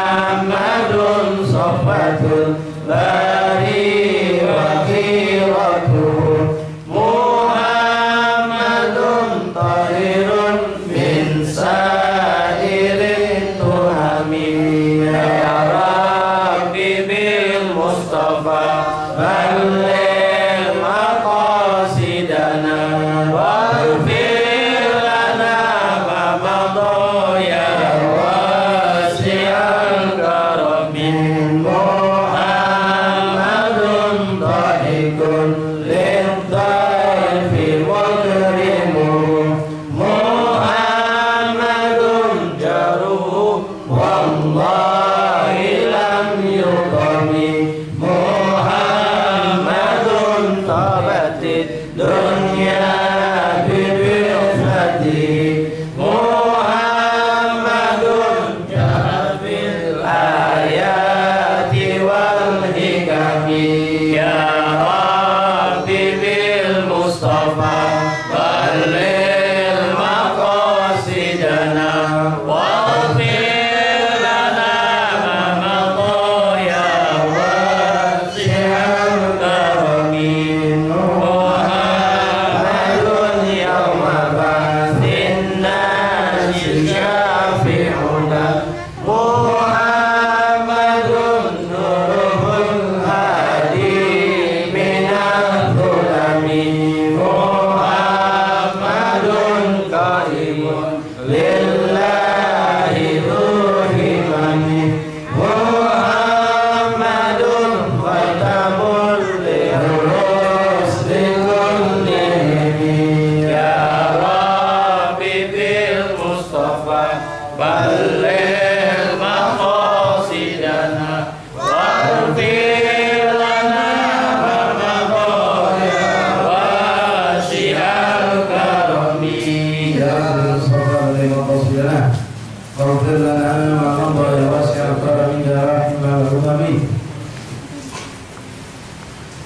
Muhammadun Sofatul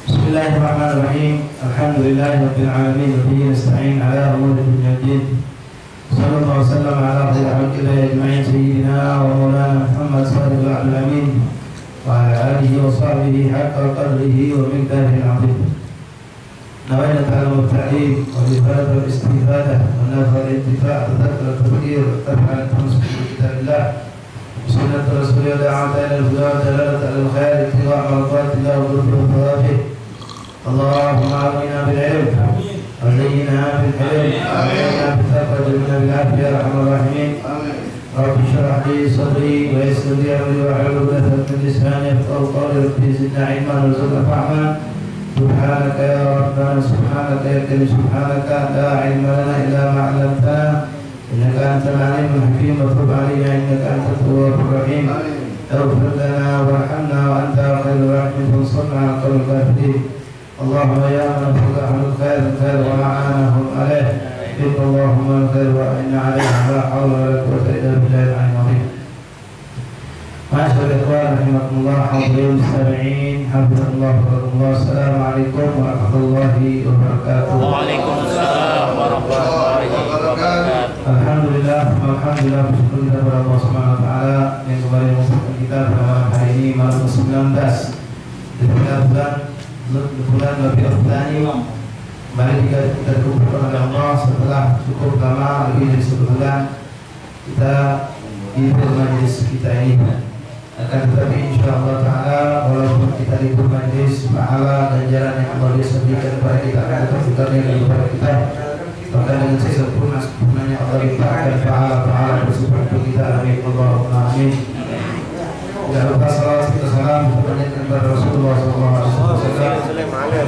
Bismillahirrahmanirrahim. Alhamdulillahirabbil alamin wa bihi nasta'in ala umuri dunya waddin. Sallallahu alaihi wasallam ala khairi khalqillah ajma'in sayyidina wa maulana Muhammad sallallahu alaihi wasallam wa ala alihi wa sahbihi haqqa qadrihi wa miqdarihi al-'azim. Nawaitu ta'allum at-ta'lim wa al-ifadah wal istifadah wa nafa' al-intifa' wa dhakr al-tafkir wa taf'al al-tamsik bi kitabillah. Sunnah Rasulullah ta'ala al-huda wa dalalat al-khair ittiba' mardhatillah wa dhikru fadha'ih. اللهم أعطنا بالعلم وزينا بالحلم وأعطنا بالتقوى وجعلنا بالعافية يا أرحم الراحمين. رب اشرح لي صدري ويسر لي أمري واحلل عقدة من لساني يفقهوا قولي رب زدنا علما وارزقنا فهما. سبحانك يا ربنا سبحانك يا كريم سبحانك لا علم لنا إلا ما علمتنا إنك أنت العليم الحكيم وتب علينا إنك أنت التواب الرحيم. اغفر لنا وارحمنا وأنت خير الراحمين وانصرنا على القوم الكافرين. اللهم يا من فتح الخير الخير ومعانهم عليه إن اللهم الخير وإنا عليه لا حول ولا قوة إلا بالله العلي العظيم. معاشر الإخوان رحمكم الله حاضرين المستمعين حفظكم الله وفقكم الله. السلام عليكم ورحمة الله وبركاته. وعليكم السلام ورحمة الله وبركاته. Alhamdulillah bersyukur kita kepada Allah Subhanahu wa taala yang kembali membuka kita pada malam hari ini malam 19 di bulan Rabiul Tsani. Kembali kita dikumpulkan oleh Allah setelah cukup lama lebih dari 1 bulan kita di majlis kita ini. Akan tetapi insyaallah taala walaupun kita di majlis pahala ganjaran yang Allah sediakan kepada kita akan tetap diberikan kepada kita. Maka dengan sempurnanya Allah limpahkan pahala bersifat untuk kita. Amin Allahumma amin. Jangan lupa salawat kita salam kepada Rasulullah SAW, kepada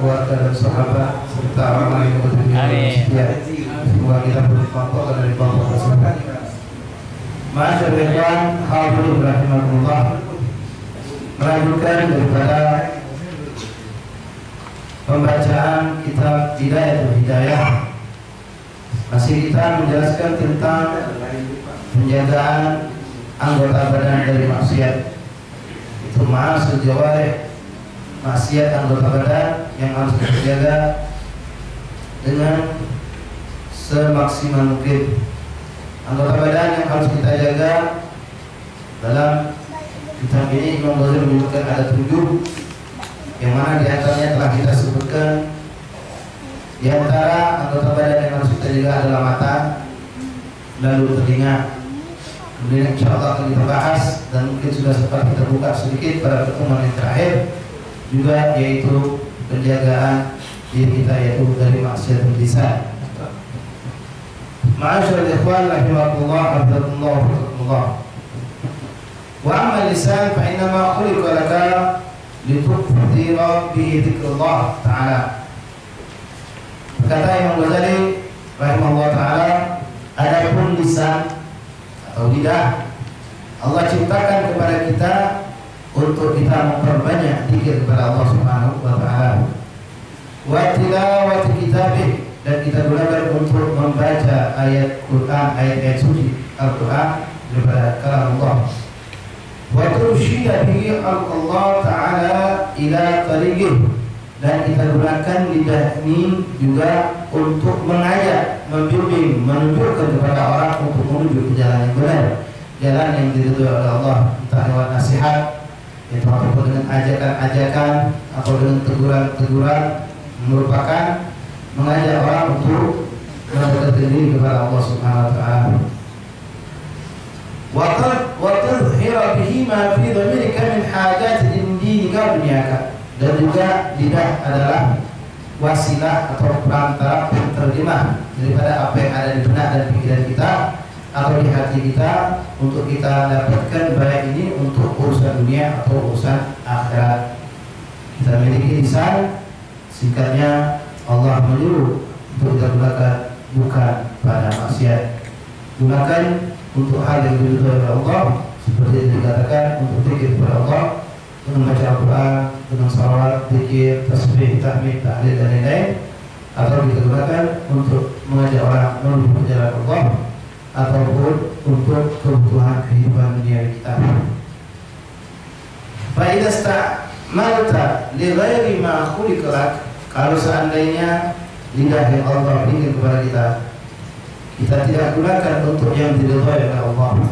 keluarga dan sahabat serta orang yang bertujuan setia. Semoga kita bermanfaat dari kelompok tersebut. Masyaallah ikhwan hadirin rahimakumullah. Melanjutkan daripada pembacaan kitab Bidayatul Hidayah, masih kita menjelaskan tentang penjagaan anggota badan dari maksiat. Itu ma'asul jawarih, maksiat anggota badan yang harus dijaga dengan semaksimal mungkin. Anggota badan yang harus kita jaga dalam kitab ini Imam Ghazali menyebutkan ada 7, yang mana diantaranya telah kita sebutkan. Di antara anggota badan yang harus kita jaga adalah mata, lalu telinga. Kemudian insya Allah akan kita bahas dan mungkin sudah sempat kita buka sedikit pada pertemuan yang terakhir juga, yaitu penjagaan diri kita yaitu dari maksiat lisan. Ma'asyiral ikhwan rahimakumullah hafizakumullah wa hafizakumullah. Wa amma lisan fa innama khuliqa laka litukthira bihi dzikrullah ta'ala. Berkata Imam Ghazali rahimahullah ta'ala, adapun lisan atau lidah Allah ciptakan kepada kita untuk kita memperbanyak zikir kepada Allah Subhanahu wa taala. Wa tilawati kitabih, dan kita gunakan untuk membaca ayat Quran, ayat-ayat suci Al-Quran daripada kalam Allah. Wa tursyida bihi Allah Ta'ala ila tariqih, dan kita gunakan lidah ini juga untuk mengajak, membimbing, menunjukkan kepada orang untuk menuju ke jalan yang benar, jalan yang diridhoi oleh Allah, entah lewat nasihat, ataupun dengan ajakan-ajakan atau dengan teguran-teguran, merupakan mengajak orang untuk mendekatkan diri kepada Allah Subhanahu wa taala. Wa tadhhira bihi ma fi dhamirika min hajat dinika wa dunyaka. Dan juga lidah adalah wasilah atau perantara penterjemah daripada apa yang ada di benak dan pikiran kita atau di hati kita untuk kita dapatkan baik ini untuk urusan dunia atau urusan akhirat. Kita memiliki lisan, singkatnya Allah menyuruh untuk kita gunakan bukan pada maksiat. Gunakan untuk hal yang diridhoi oleh Allah, seperti yang dikatakan untuk zikir kepada Allah, dengan membaca Al-Quran, dengan salawat, zikir, tasbih, tahmid, tahlil dan lain-lain. Atau kita gunakan untuk mengajak orang menuju ke jalan Allah, ataupun untuk kebutuhan kehidupan dunia kita. Fa idza sta'malta li ghairi ma khuliqa lak, kalau seandainya lidah yang Allah berikan kepada kita tidak gunakan untuk yang diridhoi oleh Allah,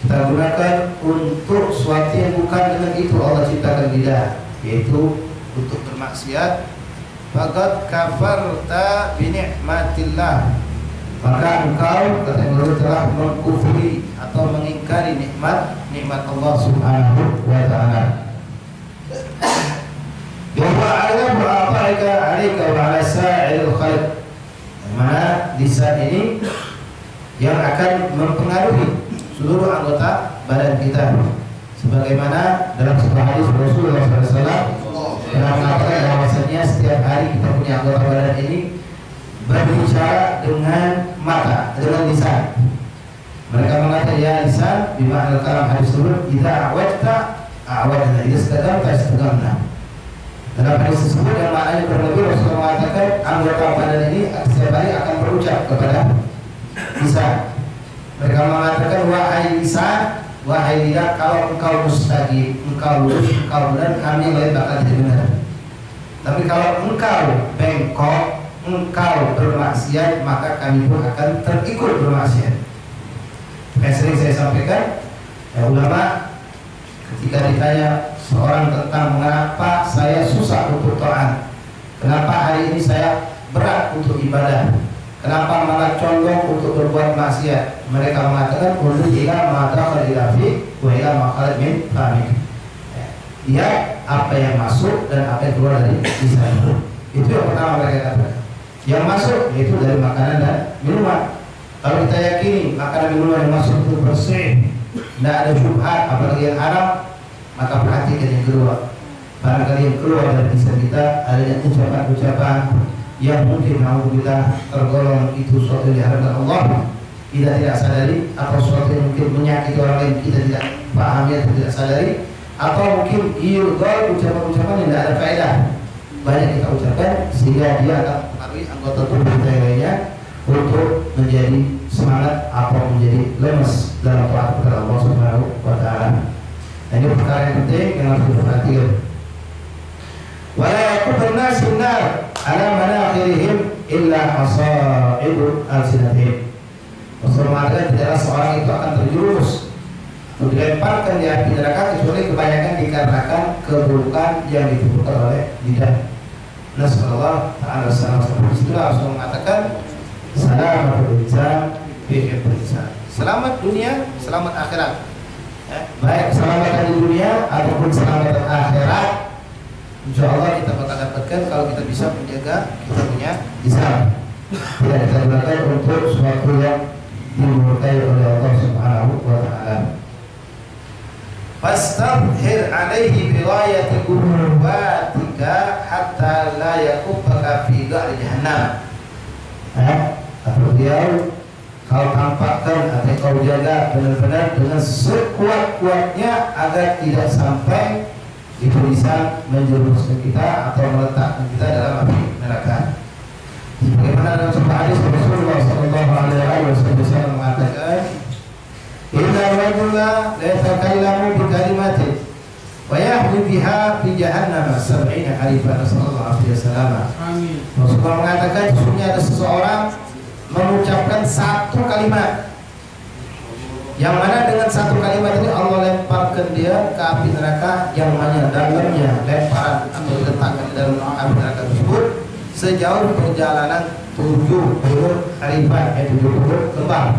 kita gunakan untuk sesuatu yang bukan dengan itu Allah ciptakan lidah, yaitu untuk bermaksiat, faqad kafarta bi ni'matillah, maka engkau kata Allah telah mengkufuri atau mengingkari nikmat Allah Subhanahu wa taala. Wa a'lamu a'taika 'alaika wa 'ala sa'iril khalq, mana lisan ini yang akan mempengaruhi seluruh anggota badan kita, sebagaimana dalam sebuah hadis Rasulullah SAW yang mengatakan bahwasanya setiap hari kita punya anggota badan ini berbicara dengan mata, dengan lisan. Mereka mengatakan ya lisan bima al-kalam hadis tersebut, idza awajta a'wadna, idza istaqamta istaqamna. Dalam hadis tersebut yang maknanya berlebih, Rasulullah mengatakan anggota badan ini setiap hari akan berucap kepada lisan. Mereka mengatakan wahai lisan, wahai lidah, kalau engkau mustaqim, engkau lurus, engkau benar, kami lain bakal jadi benar. Tapi kalau engkau bengkok, engkau bermaksiat, maka kami pun akan terikut bermaksiat. Yang sering saya sampaikan, ya ulama ketika ditanya seorang tentang mengapa saya susah untuk taat, kenapa hari ini saya berat untuk ibadah, kenapa malah condong untuk berbuat maksiat, mereka mengatakan undur ila ma dakhala ila fi wa ila ma kharaj min famik. Lihat apa yang masuk dan apa yang keluar dari lisan. Itu yang pertama mereka katakan. Yang masuk yaitu dari makanan dan minuman. Kalau kita yakini makanan minuman yang masuk itu bersih, tidak ada syubhat apalagi yang haram, maka perhatikan yang kedua. Barangkali yang keluar dari lisan kita adanya ucapan-ucapan yang mungkin mau kita tergolong itu suatu yang diharamkan Allah, kita tidak sadari, atau suatu yang mungkin menyakiti orang lain kita tidak pahami atau tidak sadari, atau mungkin ucapan-ucapan yang tidak ada faedah banyak kita ucapkan sehingga dia akan mempengaruhi anggota tubuh kita yang lainnya untuk menjadi semangat atau menjadi lemes dalam taat kepada Allah Subhanahu wa taala. Nah, ini perkara yang penting yang harus diperhatikan. Wala yakubun nasu nar ala manakhirihim illa hasaibu alsinatihim. Rasulullah mengatakan tidaklah seorang itu akan terjerumus atau dilemparkan di api neraka kecuali kebanyakan dikarenakan keburukan yang ditimbulkan oleh lidah. Nasallallahu ta'ala salam. Itulah Rasulullah mengatakan salamatul insan fi insan. Selamat dunia, selamat akhirat. Baik keselamatan di dunia ataupun keselamatan akhirat, insya Allah kita bakal dapatkan kalau kita bisa menjaga kita punya lisan. Tidak kita gunakan untuk sesuatu yang dimurkai oleh Allah Subhanahu wa taala. Fastabhir alaihi bighayati quwwatika hatta la yakubbaka fi ga'ri jahannam. Atau dia kau tampakkan atau engkau jaga benar-benar dengan sekuat-kuatnya agar tidak sampai itu bisa menjerumuskan kita atau meletakkan kita dalam api neraka. Sebagaimana dalam sebuah hadis Rasulullah sallallahu alaihi wasallam mengatakan, "Inna rajula la yatakallamu bi kalimatin wa yahwi biha fi jahannam 70 harifan." Sallallahu alaihi wasallam. Amin. Rasulullah mengatakan sesungguhnya ada seseorang mengucapkan satu kalimat yang mana dengan satu kalimat ini Allah lemparkan dia ke api neraka yang mana dalamnya lemparan atau diletakkan di dalam api neraka tersebut sejauh perjalanan 70 harifan, 70 lembah.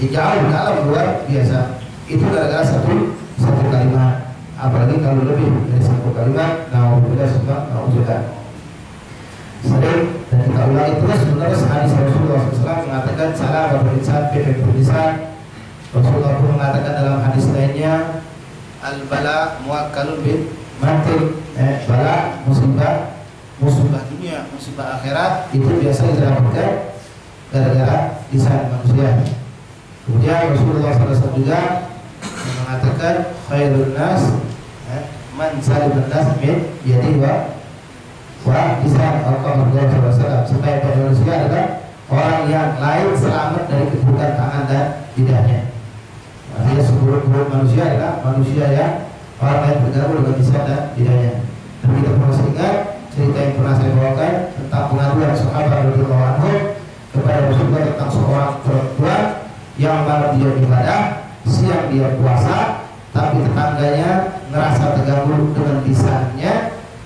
Jauh dalam luar biasa. Itu gara-gara satu kalimat. Apalagi kalau lebih dari satu kalimat, naudzubillah summa naudzubillah. Sering dan kita ulangi terus menerus hadis Rasulullah SAW mengatakan salah berinsan berinsan. Rasulullah pun mengatakan dalam hadis lainnya, al-bala muwakkalun bil matil. Bala musibah dunia, musibah akhirat itu biasa didapatkan gara-gara lisan manusia. Kemudian Rasulullah SAW juga mengatakan khairun nas man salibun nas min yadihi wa lisan Rasulullah SAW. Sebaik-baik manusia adalah orang yang lain selamat dari keburukan tangan dan lidahnya. Artinya seburuk-buruk manusia adalah manusia yang orang lain bergabung dengan lisan dan lidahnya. Dan kita pernah ingat cerita yang pernah saya bawakan tentang pengaduan sahabat radhiyallahu anhu kepada Rasulullah tentang seorang perempuan yang malam dia ibadah, siang dia puasa, tapi tetangganya ngerasa terganggu dengan lisannya.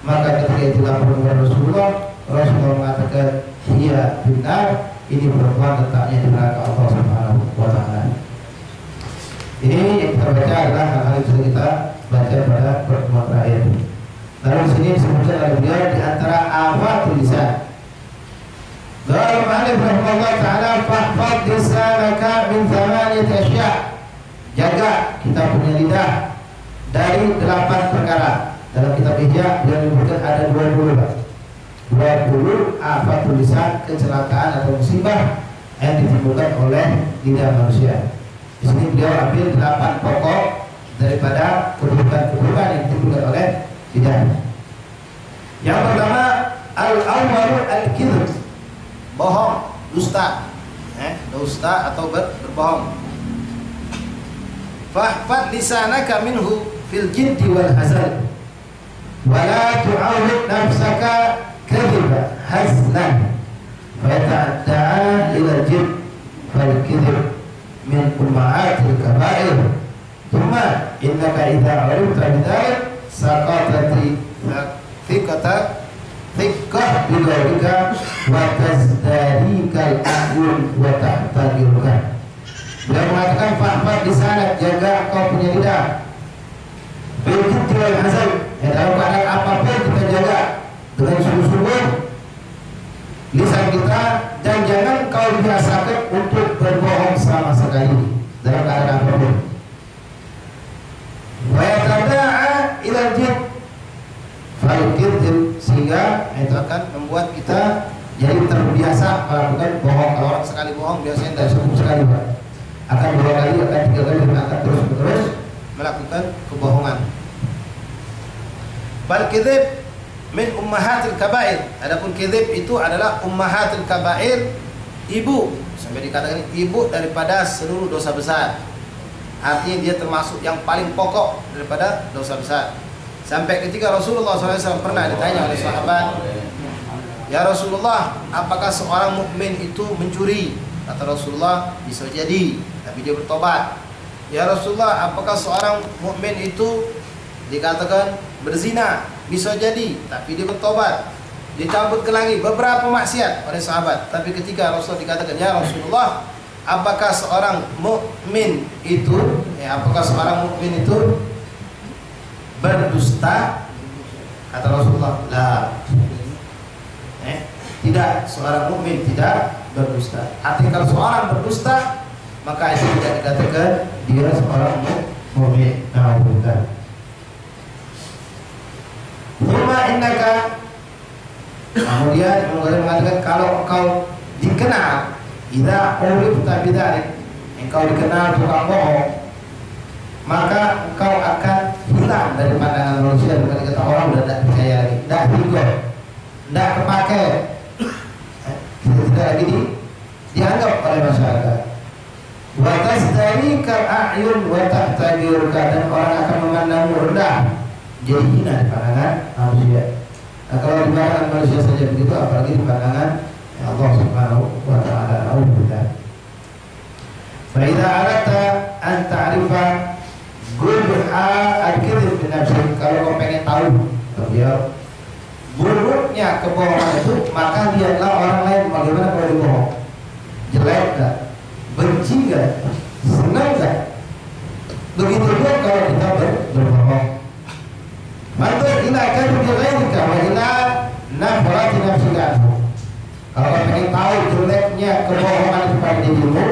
Maka ketika itu lapor kepada Rasulullah, Rasulullah mengatakan, "Iya benar, ini perempuan letaknya di neraka Allah Subhanahu wa taala." Ini yang kita baca adalah hal-hal yang sudah kita baca pada pertemuan terakhir. Lalu di sini disebutkan oleh beliau di antara afatul lisan. Qala Malik rahimahullah taala fahfadh lisanaka min thamaniyati asya'. Jaga kita punya lidah dari 8 perkara. Dalam kitab Ihya beliau menyebutkan ada 20 afatul lisan, kecelakaan atau musibah yang ditimbulkan oleh lidah manusia. Di sini beliau ambil 8 pokok daripada keburukan-keburukan yang ditimbulkan oleh lidah. Yang pertama, al-awwalu al-kidhb, bohong, dusta, dusta atau berbohong. Fahfad lisanaka minhu fil jiddi wal hazal, wala tu'awwid nafsaka kadhiba hazlan, fa yata'adda'a ila jidd fal kidhb min ummahatil kaba'ir. Thumma innaka idza 'arifta bidzalik saqatati thiqah bidzalika wa tazdadikal a'yun wa tahtadirka. Beliau mengatakan fahfad lisanak, jaga kau punya lidah bil jiddi wal hazal, dalam keadaan apapun kita jaga dengan sungguh-sungguh lisan kita, dan jangan kau biasakan untuk berbohong sama sekali dalam keadaan apapun. Wa yatada'a ila jidd fal kidhb, sehingga itu akan membuat kita jadi terbiasa melakukan bohong. Kalau orang sekali bohong biasanya tidak cukup sekali, Pak. Akan 2 kali, akan 3 kali, akan terus-menerus melakukan kebohongan. Fal kidhb min ummahatil kaba'ir. Adapun kidhib itu adalah ummahatil kaba'ir, ibu, sampai dikatakan ibu daripada seluruh dosa besar. Artinya dia termasuk yang paling pokok daripada dosa besar. Sampai ketika Rasulullah SAW pernah ditanya oleh sahabat, "Ya Rasulullah, apakah seorang mukmin itu mencuri?" Kata Rasulullah, "Bisa jadi, tapi dia bertobat." "Ya Rasulullah, apakah seorang mukmin itu dikatakan berzina?" Bisa jadi, tapi dia bertobat. Dicabut ke langit beberapa maksiat oleh sahabat. Tapi ketika Rasul dikatakan, "Ya Rasulullah, apakah seorang mukmin itu berdusta?" Kata Rasulullah, "La." Tidak, seorang mukmin tidak berdusta. Artinya kalau seorang berdusta, maka itu tidak dikatakan dia seorang mukmin. Alhamdulillah. Thumma innaka, kemudian mengatakan kalau engkau dikenal idza urifta bidzalik, engkau dikenal tukang bohong, maka engkau akan hilang dari pandangan manusia. Bukan kata orang udah tidak percaya lagi, tidak hidup, tidak kepakai, tidak lagi dianggap oleh masyarakat. Wa tastarika al-a'yun wa tahtajiruka, dan orang akan memandangmu rendah, jadi hina di pandangan manusia. Nah, kalau di pandangan manusia saja begitu, apalagi di pandangan Allah Subhanahu wa ta'ala. Alhamdulillah. Fa idza aradta an ta'rifa qubha al-kadhib min nafsik, kalau kau pengen tahu ya buruknya kebohongan itu, maka lihatlah orang lain bagaimana kalau dibohong. Jelek gak? Benci gak? Senang gak? Begitu juga kalau kita berbohong. Mantur ila kadhib ghairika wa ila nafrati nafsika. Kalau kau pengen tahu jeleknya kebohongan pada dirimu,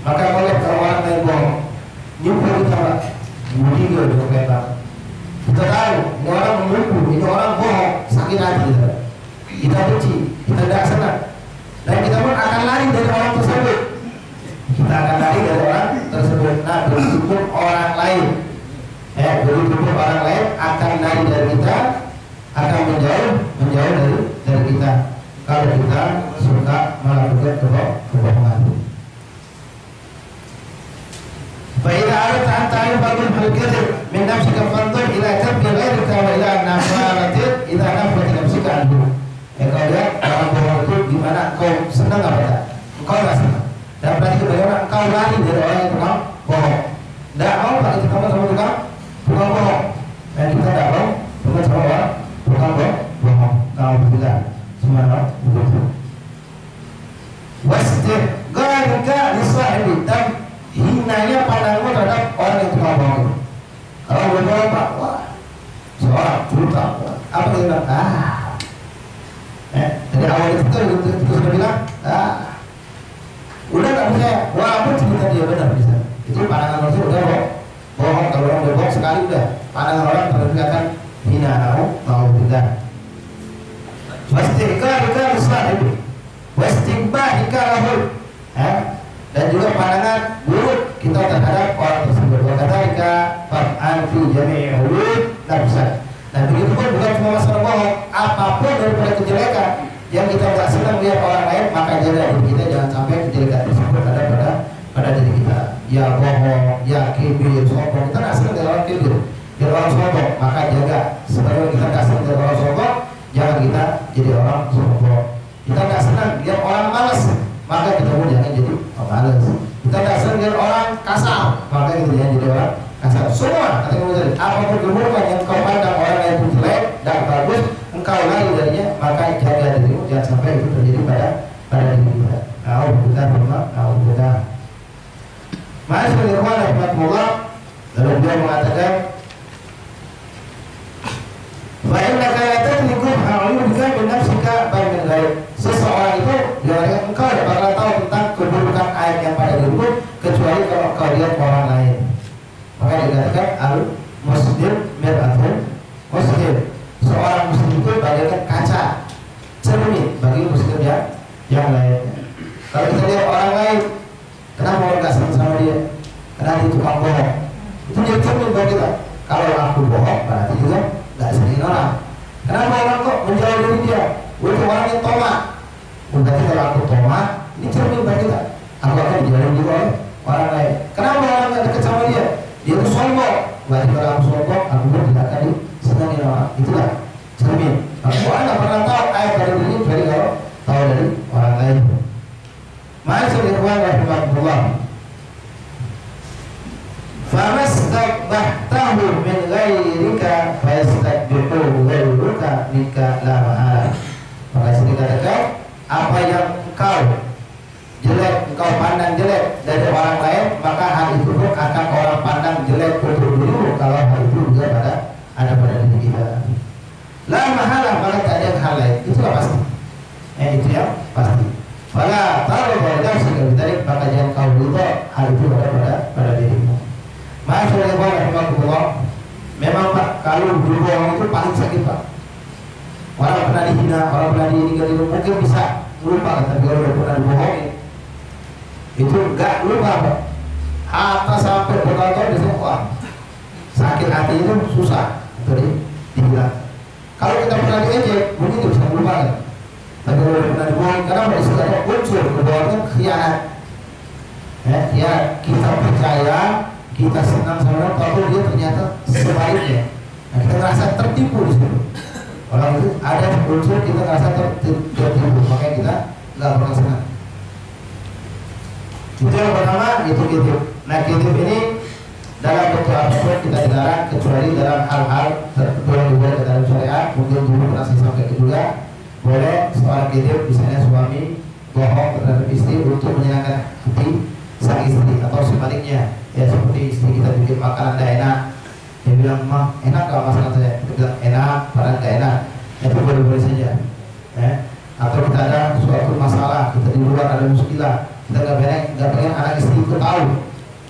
maka boleh kalau orang lain bohong, nyumpul kita lah, budi gue juga kayak kita tahu ini orang menipu, ini orang bohong, sakit hati kita benci, kita tidak senang, dan kita pun akan lari dari orang tersebut. Kita akan lari dari orang tersebut. Nah, begitu orang lain, begitu orang lain akan lari dari kita, akan menjauh dari kita. Kalau kita suka melakukan kebohongan. Fa'idha aradta an ta'rifa qubha al-kadhib min nafsika fanzur ila kadhbi ghairika wa ila nafaratin idza nafrat nafsika anhu. Kau lihat orang bohong itu gimana, kau senang apa tidak? Engkau tidak senang. Dan berarti bagaimana engkau lari dari orang yang tukang bohong. Tidak mau pak itu kamu sama tukang bohong. Dan kita tidak mau bukan sama orang tukang bohong. Kau bilang semua begitu. Wastigharika lisahibi, dan hinanya pandangmu terhadap orang yang tukang bohong. Kalau berbohong pak, wah seorang juta, apa dia bilang? Dari awal itu sudah bilang, udah tak percaya, walaupun cerita dia benar bisa. Itu pandangan manusia udah bohong. Kalau orang berbohong sekali udah pandangan orang terlihat hina, mau tidak. Wastigharika lisahibi wastighbahika lahu, dan juga pandangan buruk kita terhadap orang tersebut. Wa kadzalika fa'al fi jami'i hulud nafsa. Dan begitu pun bukan cuma masalah bohong, apapun daripada kejelekan yang kita tidak senang lihat orang lain, maka jaga diri kita jangan sampai kejelekan tersebut ada pada diri kita. Ya bohong, ya kibir, sombong. Kita tidak senang dari orang kibir, dari orang sombong, maka jaga. Sebagaimana kita tidak senang dari orang sombong, jangan kita jadi orang sombong. Kita tidak senang lihat orang malas, maka kita pun jangan jadi orang malas. Kita tidak senang lihat orang kasar, maka kita jangan jadi orang kasar. Semua kata Imam Ghazali, apapun keburukan yang kau pandang orang lain itu jelek dan bagus, engkau lari darinya, maka jaga dirimu jangan sampai itu terjadi pada diri kita. Alhamdulillah. Ma'asyiral ikhwan rahimakumullah, lalu beliau mengatakan, fa innaka la tadriku ha'uyuka bi nafsika bal min ghair. Seseorang itu dia engkau tidak bakal tahu tentang keburukan aib yang pada dirimu kecuali kalau kau lihat orang lain. Maka dikatakan al-muslim mir'atul muslim. Seorang muslim itu bagaikan kaca cermin bagi muslim yang lainnya. Kalau kita lihat orang lain, kenapa orang nggak senang sama dia? Karena dia tukang bohong. Itu jadi cermin bagi kita. Kalau aku bohong, berarti juga nggak senang orang. Kenapa orang kok menjauh dari dia? Itu orang yang tomat. Berarti kalau aku tomat, ini cermin bagi kita. Aku akan dijauhin juga oleh orang lain. Kenapa orang nggak dekat sama dia? Dia itu sombong. Berarti kalau aku sombong, aku pun tidak akan disenangi orang. Itulah cermin. Orang nggak pernah tahu ayat dari diri, jadi kalau tahu dari orang lain. Ma'asyiral ikhwan rahimakumullah. Famastaqbahtahu min ghairika fayastaqbihu ghairuka minka la mahala. Maka sini katakan, apa yang engkau jelek, engkau pandang jelek dari orang lain, maka hal itu pun akan orang pandang jelek untuk dirimu kalau hal itu juga ada pada diri kita. La mahala, maka tak ada hal lain. Itulah pasti. Itu yang pasti. Maka taruh bahwa nafsi dari maka jangan kau lupa hal itu pada dirimu. Masyaallah ikhwan rahimakumullah. Memang Pak, kalau berbohong itu paling sakit Pak. Orang pernah dihina, orang pernah diingkari, mungkin bisa lupa, tapi kalau udah pernah dibohongin itu enggak lupa Pak. atas sampai bertahun-tahun di sini, wah sakit hati itu susah jadi dihilang. Kalau kita pernah diejek mungkin itu bisa melupakan, tapi kalau pernah dibohongi karena pada situ ada unsur kebohongan khianat. Ya kita percaya, kita senang sama orang, tapi dia ternyata sebaliknya. Nah, kita merasa tertipu di situ. Orang itu ada unsur kita merasa tertipu, makanya kita nggak pernah senang. Itu yang pertama, itu kitip. Nah, kitip ini dalam bentuk apapun kita dilarang kecuali dalam hal-hal tertentu yang diboleh dalam syariat. Mungkin dulu pernah saya sampaikan juga, boleh seorang kitip, misalnya suami bohong terhadap istri untuk menyenangkan hati sang istri, atau sebaliknya, ya seperti istri kita bikin makanan tidak enak, dia bilang, "Mah, enak gak masakan saya?" Kita bilang enak, padahal tidak enak. Itu boleh-boleh saja. Atau kita ada suatu masalah, kita di luar ada muskilah, kita nggak pengen anak istri itu tahu,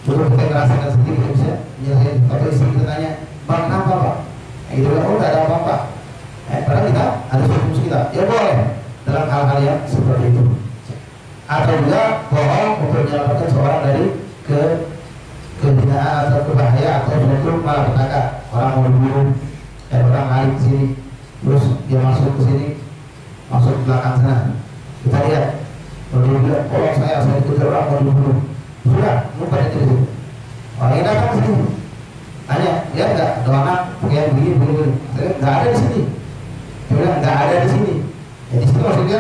untuk kita merasakan sendiri, kita bisa menyelesaikan. Atau istri kita tanya, "Bang, kenapa Pak?" Gitu kan, "Oh, nggak ada apa-apa." Padahal kita ada suatu muskilah, ya boleh dalam hal-hal yang seperti itu. Atau juga bohong untuk menyelamatkan seorang dari kehinaan atau kebahayaan atau suatu malapetaka. Orang mau dibunuh, orang lari ke sini, terus dia masuk ke sini, masuk ke belakang sana. Kita lihat, kalau dia bilang, "Tolong saya dikejar orang mau dibunuh." Sudah, lupa itu di situ. Orang yang datang ke sini, tanya, "Lihat nggak ada anak kayak begini? Nggak ada di sini." Dia bilang, "Nggak ada di sini." Ya, di situ maksudnya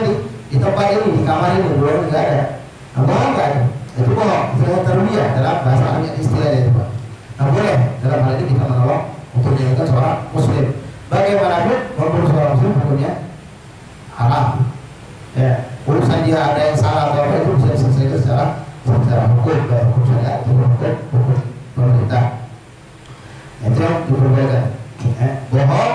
di tempat ini, di kamar ini, di luar nggak ada. Nah, bohong nggak ada. Itu bohong. Itu terbiak dalam bahasa Arabnya istilahnya itu, Pak. Nah, boleh dalam hal ini kita menolong untuk menjaga seorang muslim. Bagaimanapun membunuh seorang muslim hukumnya haram. Ya, urusan dia ada yang salah atau apa itu bisa diselesaikan secara hukum, baik hukum syariat atau hukum pemerintah. Itu yang diperbolehkan. Bohong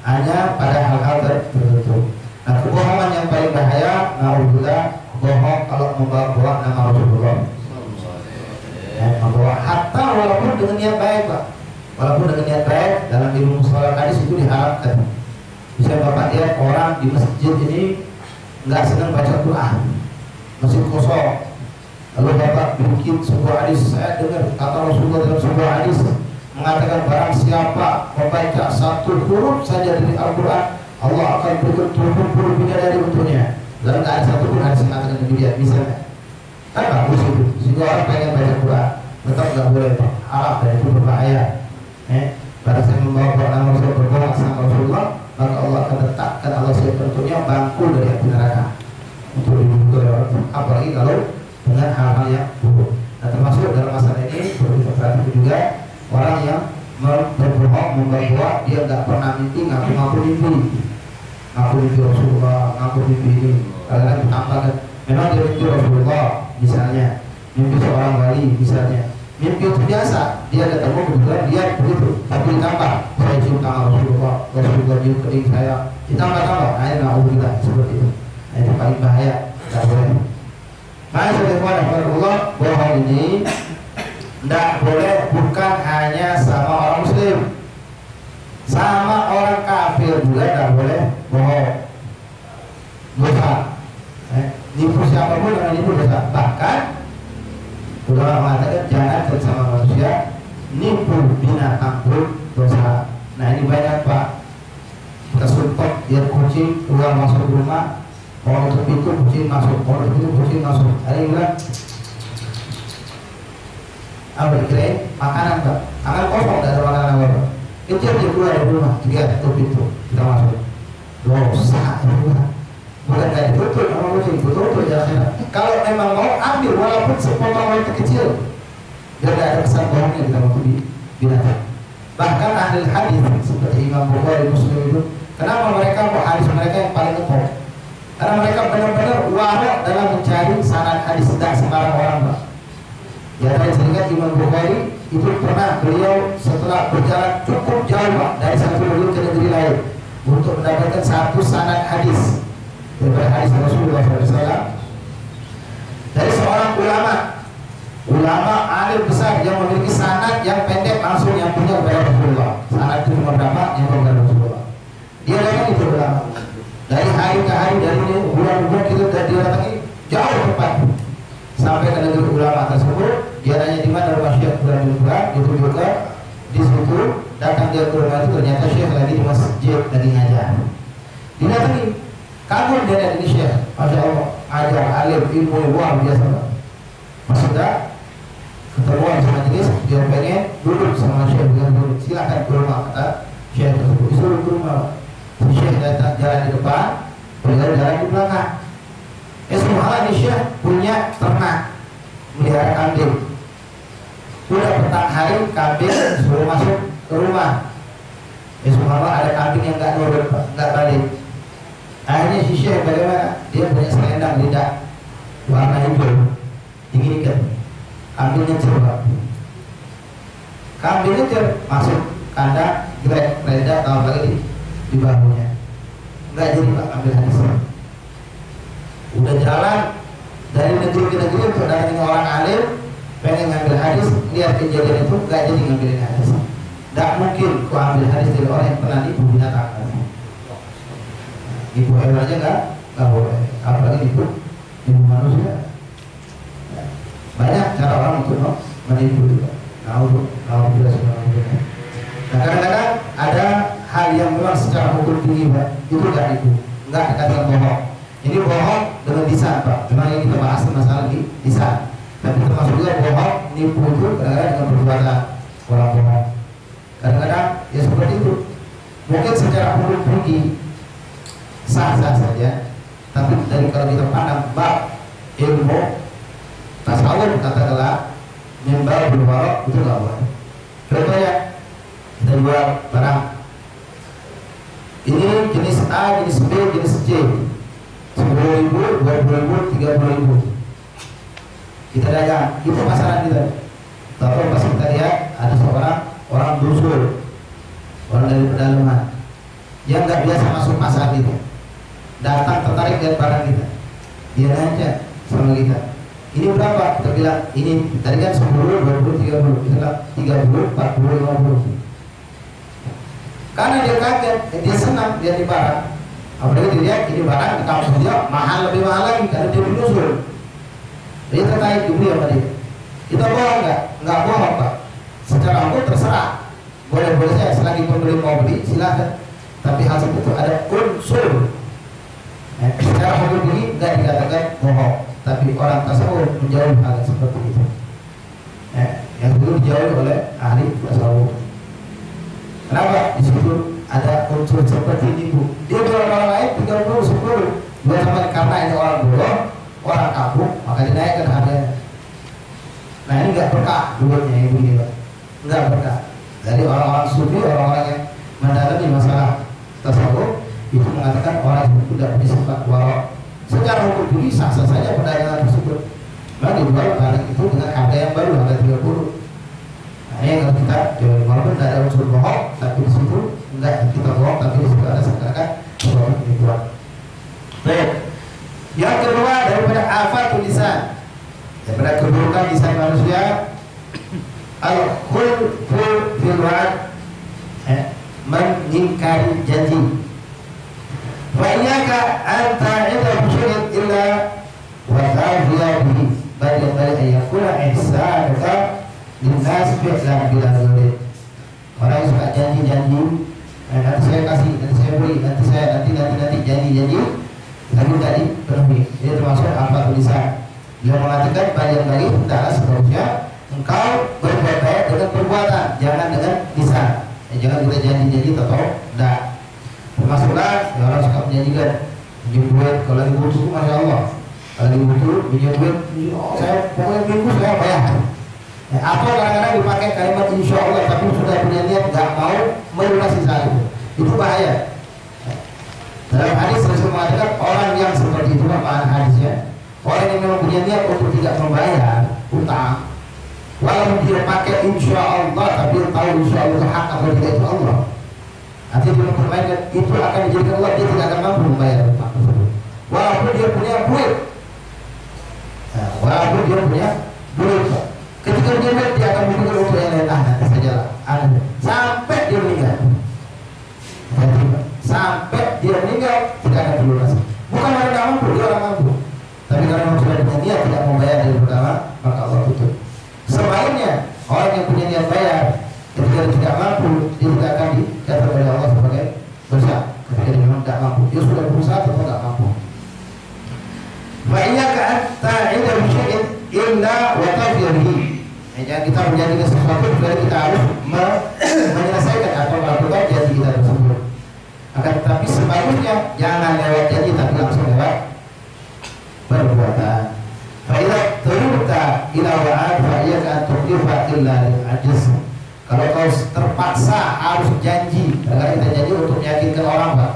hanya pada hal-hal tertentu. Nah, kebohongan yang paling bahaya, naudzubillah, bohong kalau membawa nama Rasulullah. Membawa hatta walaupun dengan niat baik, Pak. Walaupun dengan niat baik, dalam ilmu mustalah hadis itu diharapkan. Bisa Bapak lihat orang di masjid ini nggak senang baca Quran, masjid kosong. Lalu Bapak bikin sebuah hadis, saya dengar kata Rasulullah dalam sebuah hadis mengatakan barang siapa membaca satu huruf saja dari Al-Quran, Allah akan berikan 70 bidadari untuknya. Dan nggak ada satu pun hadis yang mengatakan demikian, misalnya. Kan bagus itu. Sehingga orang pengen baca Quran, tetap nggak boleh, Pak. Haram dan itu berbahaya. Pada saya membawa Quran Rasul berbohong sama Rasulullah, maka Allah akan letakkan Allah siapkan untuknya bangku dari api neraka untuk dibunuh oleh orang. Apalagi kalau dengan hal-hal yang buruk. Nah, termasuk dalam masalah ini perlu kita perhatikan juga orang yang berbohong membawa dia nggak pernah mimpi, ngaku mimpi. Ngaku mimpi Rasulullah, ngaku mimpi ini. Kadang-kadang ditampakkan memang dia mimpi Rasulullah, misalnya mimpi seorang wali, misalnya mimpi itu biasa, dia ketemu kebetulan dia begitu, tapi ditambah saya cium tangan Rasulullah cium kening saya, ditambah-tambah, nah ini na'udzubillah seperti itu. Nah, itu paling bahaya, tidak boleh. Maka Allah bohong ini tidak boleh, bukan hanya sama orang muslim, sama orang kafir juga tidak boleh bohong. Dosa. Nipu siapapun dengan nipu dosa. Bahkan ulama mengatakan jangan bersama manusia, nipu binatang pun dosa. Nah, ini banyak, Pak. Kita sumpah lihat kucing keluar masuk rumah, mau tutup pintu kucing masuk, mau tutup pintu kucing masuk. Ada yang bilang apa dikirain makanan, Pak. Akan kosong, tidak ada makanan apa-apa. Kecil dia keluar dari rumah, dia tutup pintu, kita masuk. Dosa itu, bukan kayak betul sama kucing, betul jalannya. Kalau memang mau ambil walaupun sepotong wanita kecil, biar tidak ada kesan bohongnya kita waktu di binatang. Bahkan ahli hadis seperti Imam Bukhari, Muslim itu, kenapa mereka hadis mereka yang paling ngetop? Karena mereka benar-benar warak dalam mencari sanad hadis, tidak sembarang orang, Pak. Ya, saya ingat Imam Bukhari itu pernah beliau setelah berjalan cukup jauh, Pak, dari satu negeri ke negeri lain untuk mendapatkan satu sanad hadis daripada hadis Rasulullah SAW dari seorang ulama alim besar yang memiliki sanad yang pendek langsung yang punya kepada Rasulullah. Sanad itu cuma berapa yang kepada Rasulullah. Dia datang itu ulama dari hari ke hari, dari bulan-bulan kita dia datangi jauh tempat sampai ke negeri ulama tersebut. Dia tanya di mana datang dia ke rumah itu ternyata Syekh lagi di masjid lagi ngajar. Didatangi, kagum dia lihat ini Syekh, masya Allah, ajar alim ilmu luar biasa. Maksudnya ketemuan sama majelis, dia pengen duduk sama Syekh, bilang duduk, silakan ke rumah, kata Syekh tersebut. Disuruh ke rumah, Syekh datang jalan di depan, beliau jalan di belakang. Subhanallah, ini Syekh punya ternak, melihara kambing. Sudah petang hari kambing suruh masuk ke rumah. Subhanallah, ada kambing yang nggak nurut, nggak balik. Akhirnya si Syekh bagaimana? Dia punya selendang lidah warna hijau, dingin. Kambingnya coba. Kambingnya masuk kandang, grek, reda, tahu lagi di bahunya. Nggak jadi Pak ambil hadis. Udah jalan dari negeri ke negeri untuk datangin orang alim, pengen ngambil hadis, lihat kejadian itu nggak jadi ngambilin hadis. Nggak mungkin ku ambil hadis dari orang yang pernah nipu binatang. Nipu hewan aja nggak boleh, apalagi nipu manusia. Banyak cara orang untuk menipu juga. Kalau tidak sudah. Nah kadang-kadang ada hal yang memang secara hukum tinggi Pak, itu nggak nipu, nggak dikatakan bohong. Ini bohong dengan lisan Pak. Memang yang kita bahas masalah di lisan. Tapi termasuk juga bohong, nipu itu kadang-kadang dengan perbuatan orang bohong. Kadang-kadang ya seperti itu. Mungkin secara hukum tinggi sah-sah saja, tapi dari kalau kita pandang bab ilmu tasawuf katakanlah membawa berwarok itu nggak boleh. Contohnya kita jual barang ini jenis A, jenis B, jenis C, 10.000, 20.000, 30.000. Kita dagang, itu pasaran kita. Tapi pas kita lihat ada seorang orang dusun, orang dari pedalaman yang nggak biasa masuk pasar kita, datang tertarik lihat barang kita, dia nanya sama kita, ini berapa? Kita bilang ini tadi kan 10, 20, 30, kita bilang 30, 40, 50. Karena dia kaget, dia senang dia di barang. Apalagi dia lihat ini barang di kampung dia mahal, lebih mahal lagi karena dia menyusul. Dia tertarik dibeli sama dia. Kita bohong nggak? Nggak bohong Pak. Secara hukum terserah. Boleh-boleh saya selagi pembeli mau beli silahkan. Tapi hal seperti itu ada unsur. Secara hukum ini nggak dikatakan bohong. Tapi orang tasawuf menjauhi hal seperti itu. Yang itu dijauhi oleh ahli tasawuf. Kenapa? Di situ ada unsur seperti ini Bu. Dia jual orang lain 30, 10. Dia sama karena ini orang bodoh, orang kampung, maka dinaikkan harganya. Nah ini nggak berkah duitnya ibu ini Pak. Nggak berkah. Dari orang-orang sufi, orang-orang yang mendalami masalah tasawuf itu mengatakan orang yang tidak punya sifat warok. Secara hukum tinggi sah-sah saja perdagangan tersebut. Maka dijual barang itu dengan harga yang baru, harga 30. Nah ini kalau kita jual walaupun tidak ada unsur bohong, tapi di situ enggak kita bohong, tapi di situ ada seakan-akan sesuatu penipuan. Baik. Yang kedua daripada afatul lisan, daripada keburukan lisan manusia, al-khulfu fil wa'd, mengingkari janji. Wa iyyaka an ta'ida bi syai'in illa wa ta'fiya bihi, bal yanbaghi an yakuna ihsanuka linnas fi'lan bila dzalik. Orang yang suka janji-janji, nanti saya kasih, nanti saya beri, nanti saya nanti janji-janji, tapi tadi penuhi. Ini termasuk apa tulisan. Dia mengatakan bagian bagi hendaklah seterusnya engkau berbuat baik dengan perbuatan, jangan dengan lisan. Jangan kita janji-janji atau tidak. Termasuklah ya orang suka menjanjikan pinjam duit kalau lagi butuh, masya Allah. Kalau lagi butuh pinjam duit, saya pokoknya minggu saya bayar. Atau kadang-kadang dipakai kalimat insya Allah, tapi sudah punya niat nggak mau melunasi saat itu bahaya. Dalam hadis Rasul mengatakan orang yang seperti itu apa hadisnya? Orang yang memang punya niat untuk tidak membayar utang, walaupun dia pakai insya Allah, tapi dia tahu insya Allah hak atau tidak itu Allah. Artinya dia mempermainkan itu akan dijadikan Allah, dia tidak akan mampu membayar utang tersebut. Walaupun dia punya duit, walaupun dia punya duit, ketika dia lihat dia akan memikirkan untuk yang lain, nanti sajalah, sampai dia meninggal. Sampai dia meninggal tidak akan dilunasi. Bukan orang yang mampu, dia orang mampu. Tapi karena sudah punya niat tidak membayar dari pertama, maka Allah tutup. Sebaliknya orang yang punya niat bayar, ketika dia tidak mampu, dia tidak akan sebaliknya jangan lewat janji tapi langsung lewat perbuatan. Faidah terluka ila wa'ad fa'iyaka tuqifa illa ajiz. Kalau kau terpaksa harus janji, karena kita janji untuk meyakinkan orang Pak.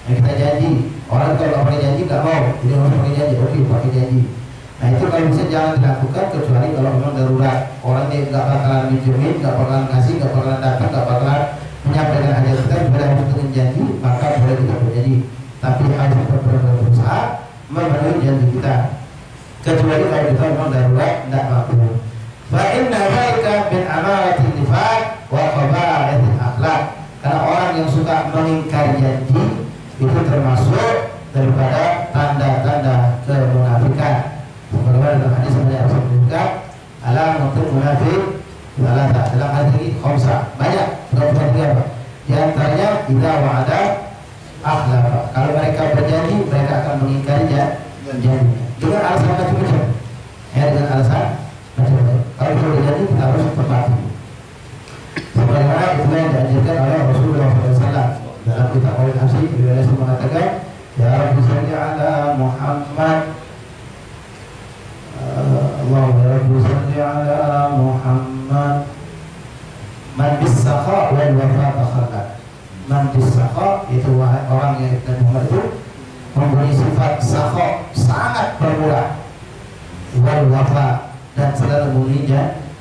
Yang kita janji, orang kalau nggak pakai janji nggak mau, jadi harus pakai janji, oke pakai janji. Nah itu kalau bisa jangan dilakukan kecuali kalau memang darurat. Orang yang nggak bakalan minjemin, nggak bakalan ngasih, nggak bakalan datang, nggak bakalan menyampaikan hajat kita kepada harus dengan janji, maka boleh kita berjanji. Tapi harus berusaha memenuhi janji kita. Kecuali kalau kita memang darurat tidak mampu. Fa inna dzalika min amarati nifaq wa qaba'atil akhlaq. Karena orang yang suka mengingkari janji itu termasuk daripada tanda-tanda kemunafikan. Sebagaimana dalam hadis yang Rasul menyebutkan alamatul munafik salasa, dalam hadis ini khamsa, banyak, bukan apa? Di antaranya idza wa'ada akhlafa. Kalau mereka berjanji, mereka akan mengingkari janji. Dengan alasan macam-macam. Ya, dengan alasan macam-macam. Kalau kita berjanji kita harus tepati. Sebagaimana itulah yang diajarkan oleh Rasulullah SAW dalam kitab Al-Asy. Beliau mengatakan, ya Rabbi salli ala Muhammad. Allahumma ya Rabbi salli ala Muhammad. Man bis-sakha wal wafa takhalaq. Man bis-sakha itu orang yang Muhammad itu mempunyai sifat sakha, sangat pemurah, wal wafa, dan selalu memenuhi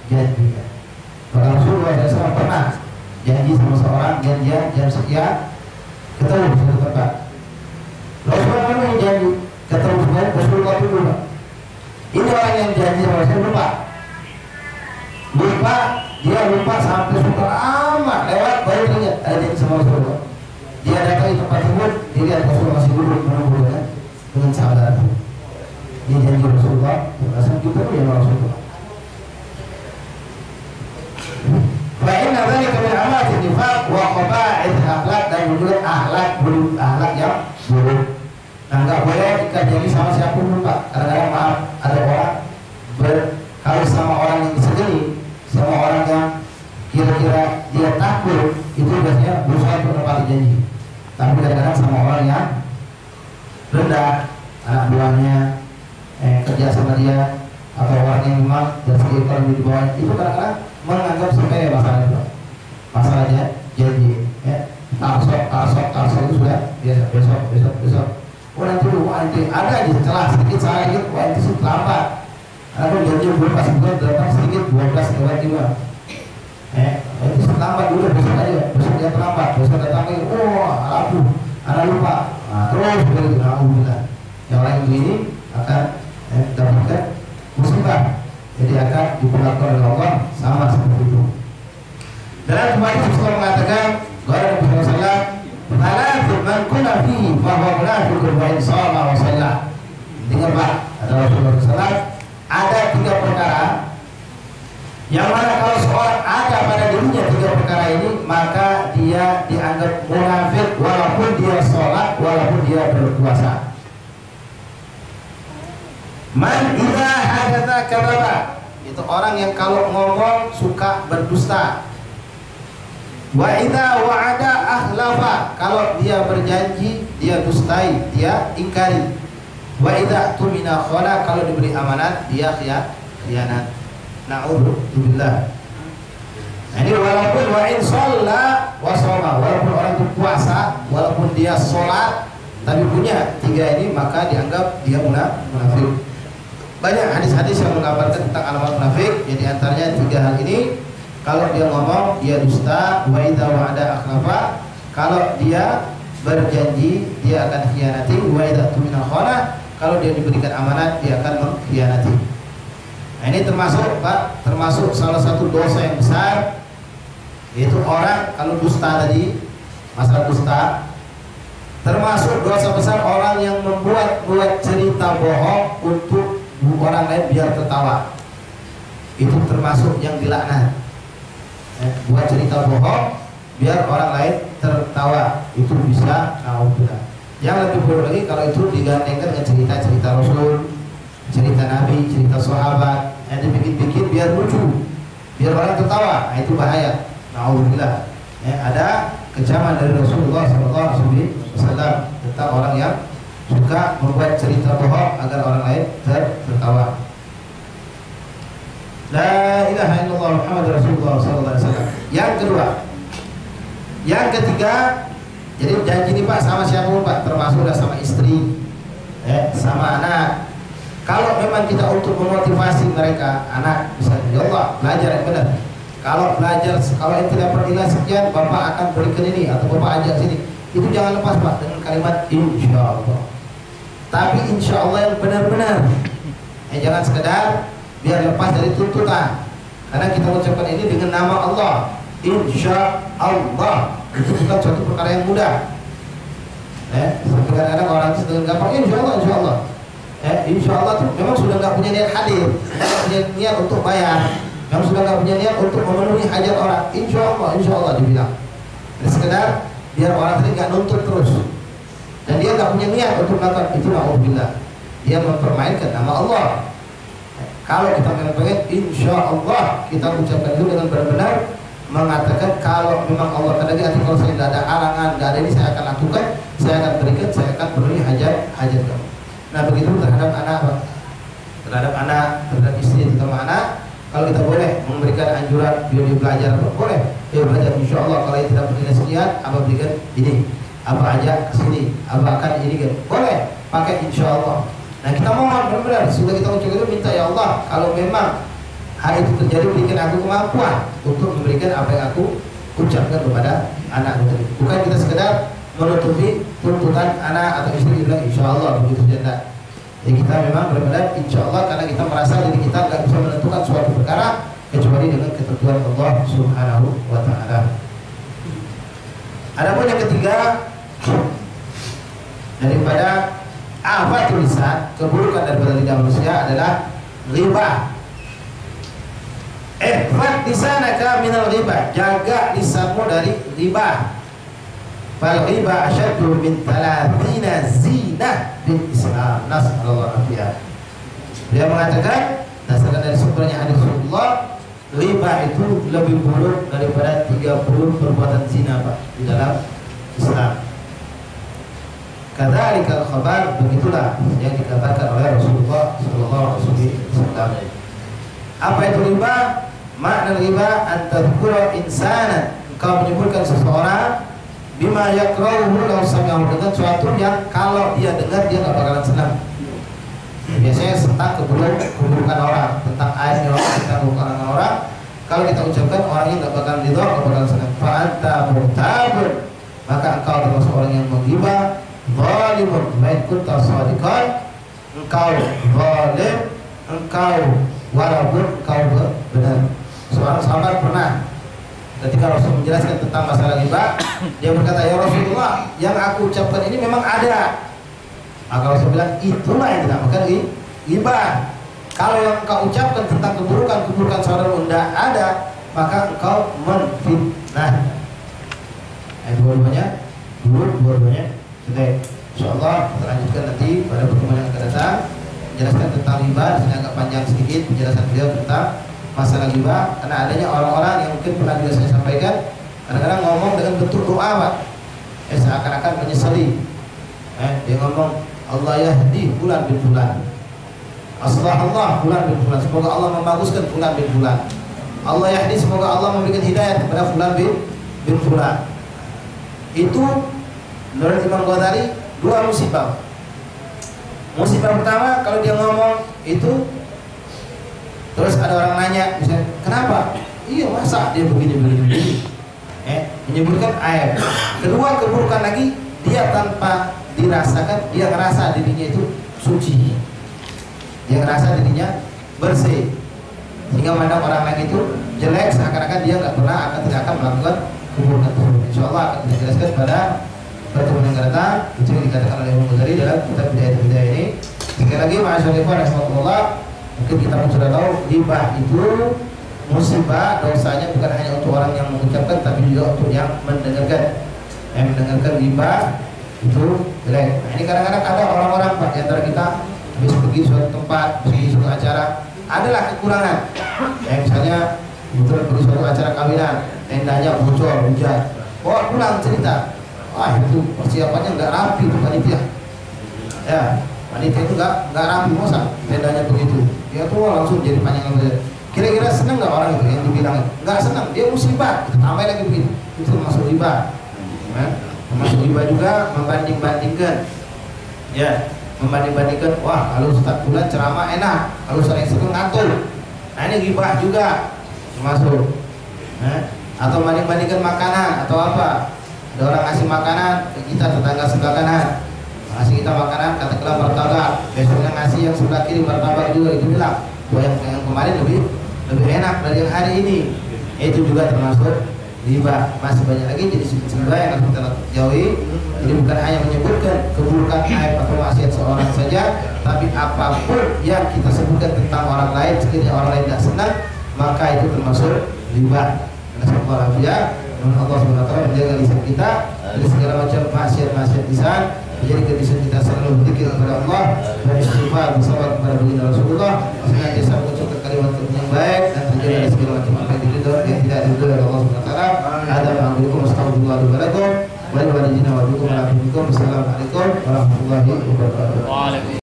janjinya. Maka Rasulullah SAW pernah janji sama seorang, janjian jam sekian ketemu di satu tempat. Rasulullah memenuhi janji, ketemu dengan Rasulullah itu lupa. Ini orang yang janji sama Rasulullah lupa, dia lupa sampai super amat lewat, baru teringat ada janji sama Rasulullah. Dia datang di tempat tersebut, dia lihat Rasulullah masih duduk menunggu dengan sabar. Dia janji Rasulullah, langsung juga yang Rasulullah. Fa inna dzalika min amati nifaq wa qaba'id akhlaq, dan juga akhlak yang buruk. Nah, enggak boleh jika janji sama siapapun Pak. Kadang-kadang maaf, ada orang kalau sama orang yang disegani, sama orang yang kira-kira dia takut, itu biasanya berusaha untuk menepati janji. Tapi kadang-kadang sama orang yang rendah, anak buahnya kerja sama dia, atau orang yang memang dari segi ekonomi di bawah, itu kadang-kadang menganggap sepele masalahnya janji. Tarsok itu sudah biasa, besok. Oh nanti ada di celah sedikit salah sedikit, wah itu terlambat. Ada janji belum pas bulan datang sedikit 12 lewat 5. Itu terlambat dulu, besok dia terlambat, besok datang lagi, aduh, anak lupa. Nah, terus begitu, alhamdulillah. Yang lain ini akan dapatkan musibah, jadi akan diperlakukan oleh Allah sama seperti itu. Dan kemarin Rasulullah mengatakan, Nabi Muhammad sallallahu man kunna fihi fa huwa munafiqun wa in shama wa shalla. Dengar Pak, ada Rasulullah sallallahu ada 3 perkara yang mana kalau seorang ada pada dirinya 3 perkara ini, maka dia dianggap munafik walaupun dia sholat, walaupun dia berpuasa. Man idza hadatsa kadzaba, itu orang yang kalau ngomong suka berdusta. Wa idza wa'ada akhlafa, kalau dia berjanji dia dustai, dia ingkari. Wa idza tumina khana, kalau diberi amanat dia khianat. Na'udzubillah. Nah, ini walaupun wa in shalla wa shoma, walaupun orang itu puasa, walaupun dia sholat, tapi punya 3 ini, maka dianggap dia munafik. Banyak hadis-hadis yang menggambarkan tentang alamat munafik. Jadi antaranya 3 hal ini. Kalau dia ngomong dia dusta, wa idza wa'ada akhlafa, kalau dia berjanji dia akan khianati, wa idza tumina khana, kalau dia diberikan amanat dia akan mengkhianati. Nah, ini termasuk Pak, termasuk salah satu dosa yang besar, yaitu orang kalau dusta tadi, masalah dusta, termasuk dosa besar orang yang membuat cerita bohong untuk orang lain biar tertawa. Itu termasuk yang dilaknat. Buat cerita bohong biar orang lain tertawa, itu bisa naudzubillah. Yang lebih buruk lagi kalau itu digandengkan dengan cerita-cerita Rasul, cerita Nabi, cerita sahabat, yang dibikin-bikin biar lucu, biar orang tertawa. Nah, itu bahaya. Naudzubillah. Ada kecaman dari Rasulullah SAW tentang orang yang suka membuat cerita bohong agar orang lain tertawa. La ilaha illallah Muhammad Rasulullah SAW. Yang kedua, yang ketiga, jadi janji ini Pak sama siapa Pak? Termasuk sama istri, sama anak. Kalau memang kita untuk memotivasi mereka, anak misalnya, ya Allah belajar yang benar. Kalau belajar, kalau yang tidak pernilai sekian, Bapak akan berikan ini atau Bapak ajak sini. Itu jangan lepas Pak dengan kalimat insya Allah. Tapi insya Allah yang benar-benar. Jangan sekedar biar lepas dari tuntutan. Karena kita mengucapkan ini dengan nama Allah, insya Allah. Itu bukan suatu perkara yang mudah. Sampai kadang-kadang orang itu dengan gampang insya Allah, insya Allah. Insya Allah itu memang sudah nggak punya niat hadir, nggak punya niat untuk bayar, memang sudah nggak punya niat untuk memenuhi hajat orang. Insya Allah dibilang. Jadi sekedar biar orang tadi nggak nuntut terus. Dan dia nggak punya niat untuk melakukan itu, na'udzubillah. Dia mempermainkan nama Allah. Kalau kita memang pengen, insya Allah kita ucapkan itu dengan benar-benar mengatakan kalau memang Allah tadi kalau saya tidak ada halangan, tidak ada ini saya akan lakukan, saya akan berikan, saya akan penuhi hajat kamu. Nah begitu terhadap anak, terhadap istri, terutama anak. Kalau kita boleh memberikan anjuran biar dia belajar, boleh. Dia belajar, insya Allah kalau dia tidak berikan sekian, apa berikan ini, apa ajak ke sini, apa akan ini kan, boleh pakai insya Allah. Nah kita mohon benar-benar sudah kita ucapkan itu, minta ya Allah kalau memang hal itu terjadi berikan aku kemampuan untuk memberikan apa yang aku ucapkan kepada anak itu. Bukan kita sekedar menutupi tuntutan anak atau istri bilang insya Allah begitu saja. Jadi kita memang benar-benar insya Allah karena kita merasa diri kita nggak bisa menentukan suatu perkara kecuali dengan ketentuan Allah Subhanahu wa Ta'ala. Adapun yang ketiga daripada afatul lisan, keburukan daripada lidah manusia adalah ghibah. Ihfad lisanaka minal ghibah, jaga lisanmu dari ghibah. Fal ghibah asyaddu min 30 zinah bil Islam. Nasallallahu alaihi. Dia mengatakan dasarkan dari sumbernya hadis Rasulullah, ghibah itu lebih buruk daripada 30 perbuatan zina Pak di dalam Islam. Kadzalikal khabar, begitulah yang dikatakan oleh Rasulullah sallallahu alaihi wasallam. Apa itu riba? Makna riba antadzkura insanan, engkau menyebutkan seseorang bima yakrahu law sami'ahu, dengan sesuatu yang kalau dia dengar dia enggak bakalan senang. Biasanya tentang keburukan orang, tentang aibnya orang, tentang keburukan orang, kalau kita ucapkan orangnya enggak bakalan ridho, enggak bakalan senang. Fa anta murtabun, maka engkau termasuk orang yang menghibah. Zalimun baik kunta shadiqan, engkau zalim, engkau walaupun engkau benar. Seorang sahabat pernah ketika Rasul menjelaskan tentang masalah ghibah, dia berkata, ya Rasulullah, yang aku ucapkan ini memang ada. Maka Rasul bilang, itulah yang dinamakan ghibah. Kalau yang engkau ucapkan tentang keburukan saudara tidak ada, maka engkau menfitnah. Dua-duanya. Oke, insyaallah kita lanjutkan nanti pada pertemuan yang akan datang. Menjelaskan tentang riba, di sini agak panjang sedikit penjelasan beliau tentang masalah riba, karena adanya orang-orang yang mungkin pernah juga saya sampaikan, kadang-kadang ngomong dengan bentuk doa Pak, seakan-akan menyesali. Dia ngomong Allah yahdi fulan bin fulan, aslahullah fulan bin fulan, semoga Allah membaguskan fulan bin fulan. Allah yahdi, semoga Allah memberikan hidayah kepada fulan bin fulan. Itu menurut Imam Ghazali dua musibah. Musibah pertama kalau dia ngomong itu terus ada orang nanya misalnya, kenapa? Iya masa dia begini. Menyebutkan aib. Kedua keburukan lagi, dia tanpa dirasakan dia ngerasa dirinya itu suci. Dia ngerasa dirinya bersih. Sehingga memandang orang lain itu jelek seakan-akan dia tidak akan melakukan keburukan tersebut. Insyaallah akan dijelaskan pada pertemuan yang akan datang. Itu yang dikatakan oleh Imam Ghazali dalam kitab Bidayah ini. Sekali lagi ma'asyarifah rahmatullah, mungkin kita pun sudah tahu ghibah itu musibah, dosanya bukan hanya untuk orang yang mengucapkan tapi juga untuk yang mendengarkan. Yang mendengarkan ghibah itu jelek. Nah, ini kadang-kadang ada orang-orang Pak di antara kita habis pergi suatu tempat, pergi suatu acara, adalah kekurangan. Misalnya kebetulan pergi suatu acara kawinan, tendanya bocor, hujan. bawa pulang cerita, wah itu persiapannya nggak rapi tuh panitia. Ya, panitia itu nggak rapi, masa bedanya begitu. Dia tuh langsung jadi panjang saja. Kira-kira senang nggak orang itu yang dibilang? Nggak senang, dia musibah. Tambah lagi begitu, itu termasuk riba. Termasuk riba juga membanding-bandingkan. Ya, membanding-bandingkan. Wah, kalau Ustaz Fulan ceramah enak, kalau sering-sering ngantul. Nah ini ghibah juga termasuk. Atau banding-bandingkan makanan atau apa? Ada orang ngasih makanan ke kita, tetangga sebelah kanan ngasih kita makanan, katakanlah martabak, besoknya ngasih yang sebelah kiri martabak juga, itu bilang bahwa yang kemarin lebih enak dari yang hari ini. Itu juga termasuk riba. Masih banyak lagi jenis riba yang harus kita jauhi. Jadi bukan hanya menyebutkan keburukan aib atau maksiat seorang saja, tapi apapun yang kita sebutkan tentang orang lain, sekiranya orang lain tidak senang, maka itu termasuk riba. Allah Subhanahu wa taala menjaga lisan kita dari segala macam maksiat lisan, menjadikan lisan kita selalu berzikir kepada Allah, beristighfar, bersabar kepada baginda Rasulullah, senantiasa mengucapkan kalimat yang baik dan terjaga dari segala macam apa yang tidak diridhoi oleh Allah Subhanahu wa taala. Ada ma'amulikum astagfirullah wa barakatuh. Wa walidina wa bikum wa bikum. Assalamualaikum warahmatullahi wabarakatuh.